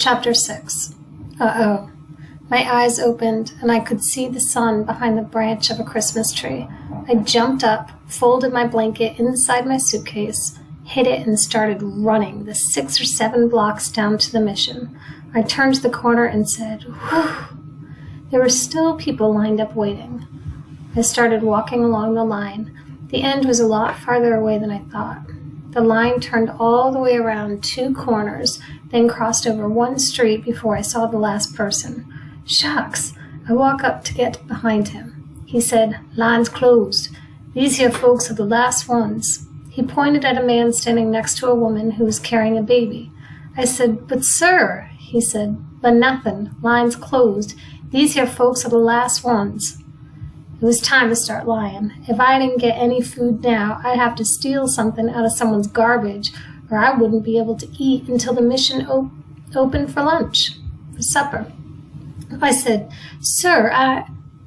Chapter 6. Uh-oh. My eyes opened, and I could see the sun behind the branch of a Christmas tree. I jumped up, folded my blanket inside my suitcase, hid it, and started running the 6 or 7 blocks down to the mission. I turned to the corner and said, "Whew." There were still people lined up waiting. I started walking along the line. The end was a lot farther away than I thought. The line turned all the way around 2 corners, then crossed over 1 street before I saw the last person. Shucks! I walked up to get behind him. He said, "Line's closed. These here folks are the last ones." He pointed at a man standing next to a woman who was carrying a baby. I said, "But sir," he said, "but nothing. Line's closed. These here folks are the last ones." It was time to start lying. If I didn't get any food now, I'd have to steal something out of someone's garbage, or I wouldn't be able to eat until the mission opened for supper. I said, "Sir,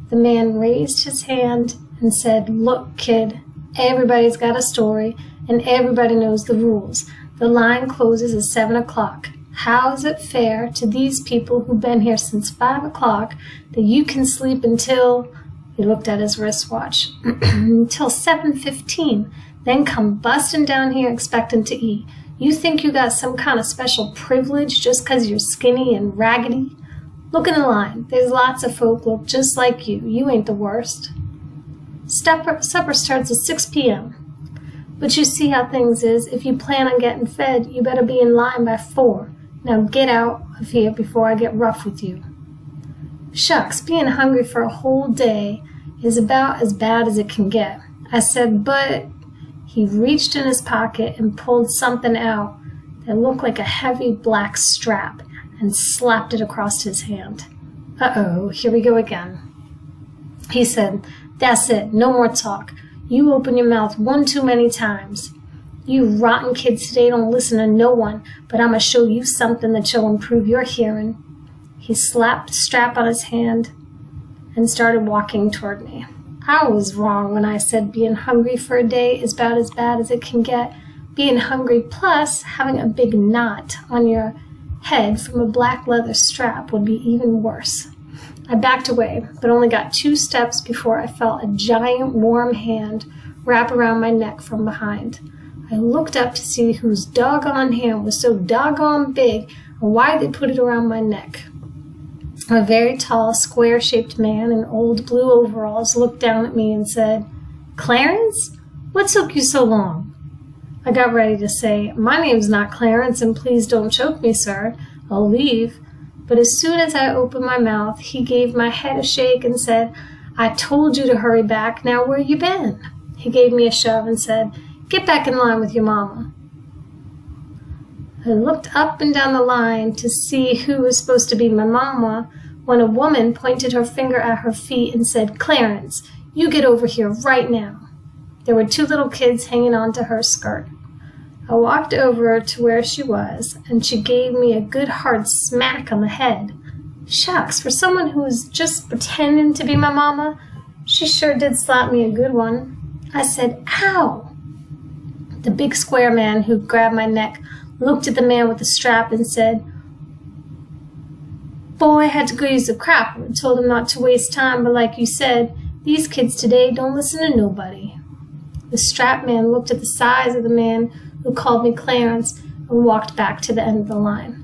The man raised his hand and said, "Look, kid, everybody's got a story, and everybody knows the rules. The line closes at 7 o'clock. How is it fair to these people who've been here since 5 o'clock that you can sleep until," he looked at his wristwatch, "until 7:15, then come busting down here expecting to eat? You think you got some kind of special privilege just 'cause you're skinny and raggedy? Look in the line. There's lots of folk look just like you. You ain't the worst. Supper starts at 6 p.m. But you see how things is. If you plan on getting fed, you better be in line by 4. Now get out of here before I get rough with you." Shucks, being hungry for a whole day is about as bad as it can get. I said, "But..." He reached in his pocket and pulled something out that looked like a heavy black strap and slapped it across his hand. "Uh-oh, here we go again." He said, "That's it, no more talk. You open your mouth 1 too many times. You rotten kids today don't listen to no one, but I'm going to show you something that shall improve your hearing." He slapped the strap on his hand and started walking toward me. I was wrong when I said being hungry for a day is about as bad as it can get. Being hungry plus having a big knot on your head from a black leather strap would be even worse. I backed away, but only got 2 steps before I felt a giant warm hand wrap around my neck from behind. I looked up to see whose doggone hand was so doggone big and why they put it around my neck. A very tall, square-shaped man in old blue overalls looked down at me and said, "Clarence? What took you so long?" I got ready to say, "My name's not Clarence, and please don't choke me, sir. I'll leave." But as soon as I opened my mouth, he gave my head a shake and said, "I told you to hurry back. Now where you been?" He gave me a shove and said, "Get back in line with your mama." I looked up and down the line to see who was supposed to be my mama when a woman pointed her finger at her feet and said, "Clarence, you get over here right now." There were 2 little kids hanging onto her skirt. I walked over to where she was, and she gave me a good hard smack on the head. Shucks, for someone who was just pretending to be my mama, she sure did slap me a good one. I said, "Ow!" The big square man who grabbed my neck looked at the man with the strap and said, "Boy had to go use the crapper and told him not to waste time, but like you said, these kids today don't listen to nobody." The strap man looked at the size of the man who called me Clarence and walked back to the end of the line.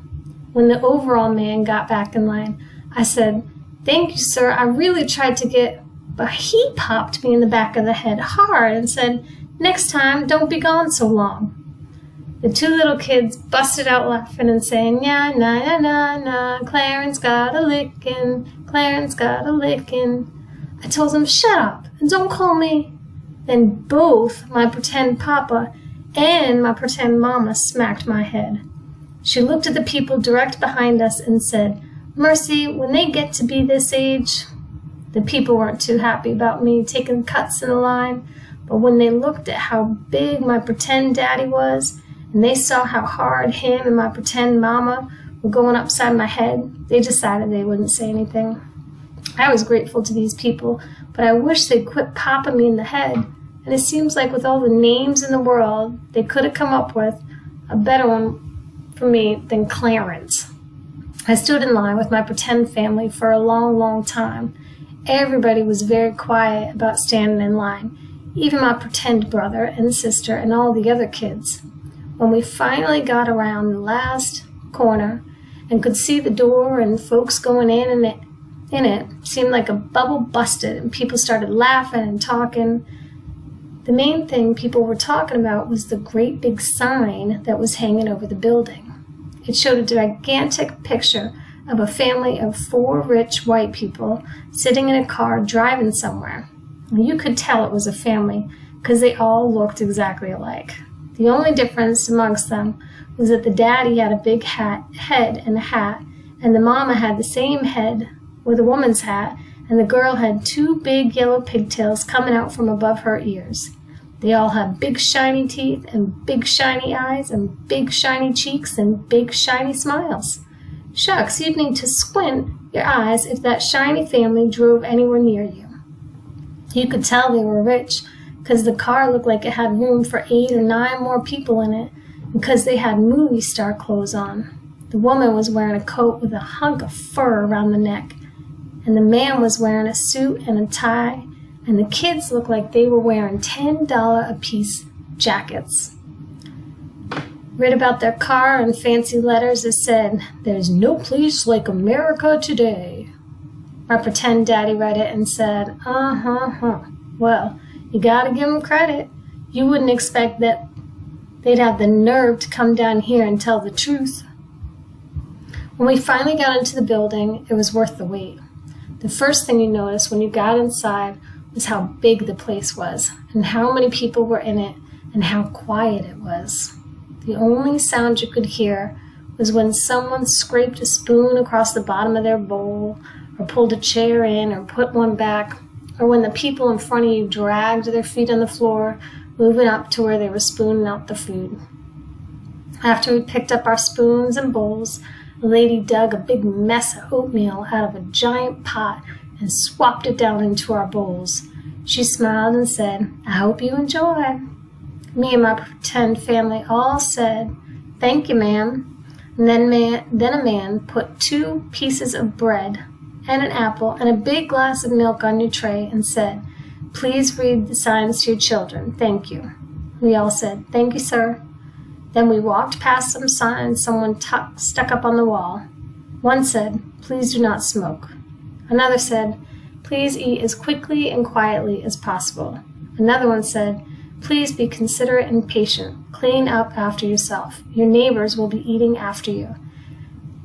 When the overall man got back in line, I said, "Thank you, sir. I really tried to get..." But he popped me in the back of the head hard and said, "Next time, don't be gone so long." The 2 little kids busted out laughing and saying, "Ya, na, na, na, na, Clarence got a lickin', Clarence got a lickin'." I told them, "Shut up and don't call me." Then both my pretend papa and my pretend mama smacked my head. She looked at the people direct behind us and said, "Mercy, when they get to be this age..." The people weren't too happy about me taking cuts in the line, but when they looked at how big my pretend daddy was, and they saw how hard him and my pretend mama were going upside my head, they decided they wouldn't say anything. I was grateful to these people, but I wish they'd quit popping me in the head, and it seems like with all the names in the world, they could have come up with a better one for me than Clarence. I stood in line with my pretend family for a long, long time. Everybody was very quiet about standing in line, even my pretend brother and sister and all the other kids. When we finally got around the last corner and could see the door and folks going in it seemed like a bubble busted and people started laughing and talking. The main thing people were talking about was the great big sign that was hanging over the building. It showed a gigantic picture of a family of 4 rich white people sitting in a car driving somewhere. You could tell it was a family because they all looked exactly alike. The only difference amongst them was that the daddy had a big head and a hat, and the mama had the same head with a woman's hat, and the girl had 2 big yellow pigtails coming out from above her ears. They all had big shiny teeth and big shiny eyes and big shiny cheeks and big shiny smiles. Shucks, you'd need to squint your eyes if that shiny family drove anywhere near you. You could tell they were rich because the car looked like it had room for 8 or 9 more people in it, because they had movie star clothes on. The woman was wearing a coat with a hunk of fur around the neck, and the man was wearing a suit and a tie, and the kids looked like they were wearing $10 a piece jackets. Read about their car in fancy letters that said, "There's no place like America today." My pretend daddy read it and said, Well, you gotta give them credit. You wouldn't expect that they'd have the nerve to come down here and tell the truth. When we finally got into the building, it was worth the wait. The first thing you noticed when you got inside was how big the place was, and how many people were in it, and how quiet it was. The only sound you could hear was when someone scraped a spoon across the bottom of their bowl, or pulled a chair in, or put one back, or when the people in front of you dragged their feet on the floor, moving up to where they were spooning out the food. After we picked up our spoons and bowls, the lady dug a big mess of oatmeal out of a giant pot and swapped it down into our bowls. She smiled and said, "I hope you enjoy." Me and my pretend family all said, "Thank you, ma'am." And then a man put 2 pieces of bread and an apple and a big glass of milk on your tray and said, "Please read the signs to your children. Thank you." We all said, "Thank you, sir." Then we walked past some signs someone stuck up on the wall. One said, "Please do not smoke." Another said, "Please eat as quickly and quietly as possible." Another one said, "Please be considerate and patient. Clean up after yourself. Your neighbors will be eating after you."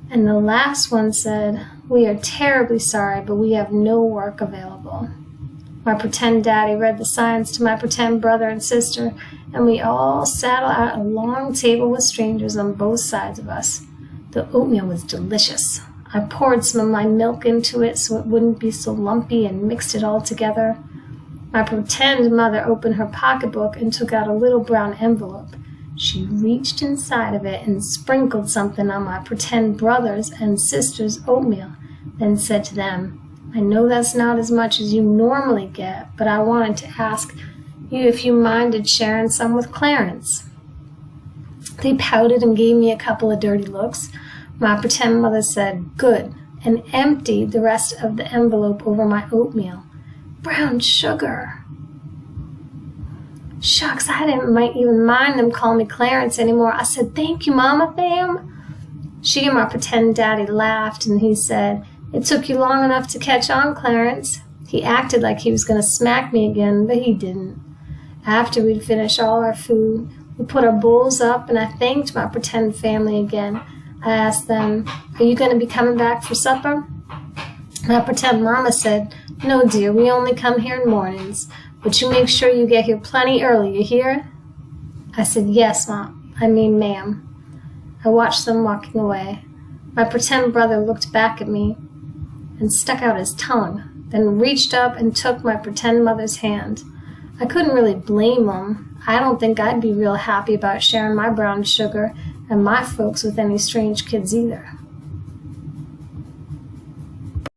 And the last one said, "We are terribly sorry, but we have no work available." My pretend daddy read the signs to my pretend brother and sister, and we all sat at a long table with strangers on both sides of us. The oatmeal was delicious. I poured some of my milk into it so it wouldn't be so lumpy and mixed it all together. My pretend mother opened her pocketbook and took out a little brown envelope. She reached inside of it and sprinkled something on my pretend brother's and sister's oatmeal, then said to them, "I know that's not as much as you normally get, but I wanted to ask you if you minded sharing some with Clarence." They pouted and gave me a couple of dirty looks. My pretend mother said, "Good," and emptied the rest of the envelope over my oatmeal. Brown sugar. Shucks, I might even mind them calling me Clarence anymore. I said, "Thank you, Mama Fam." She and my pretend daddy laughed, and he said, "It took you long enough to catch on, Clarence." He acted like he was going to smack me again, but he didn't. After we'd finished all our food, we put our bowls up, and I thanked my pretend family again. I asked them, "Are you going to be coming back for supper?" My pretend mama said, "No, dear, we only come here in mornings, but you make sure you get here plenty early, you hear?" I said, "Yes, ma'am." I watched them walking away. My pretend brother looked back at me and stuck out his tongue, then reached up and took my pretend mother's hand. I couldn't really blame him. I don't think I'd be real happy about sharing my brown sugar and my folks with any strange kids either.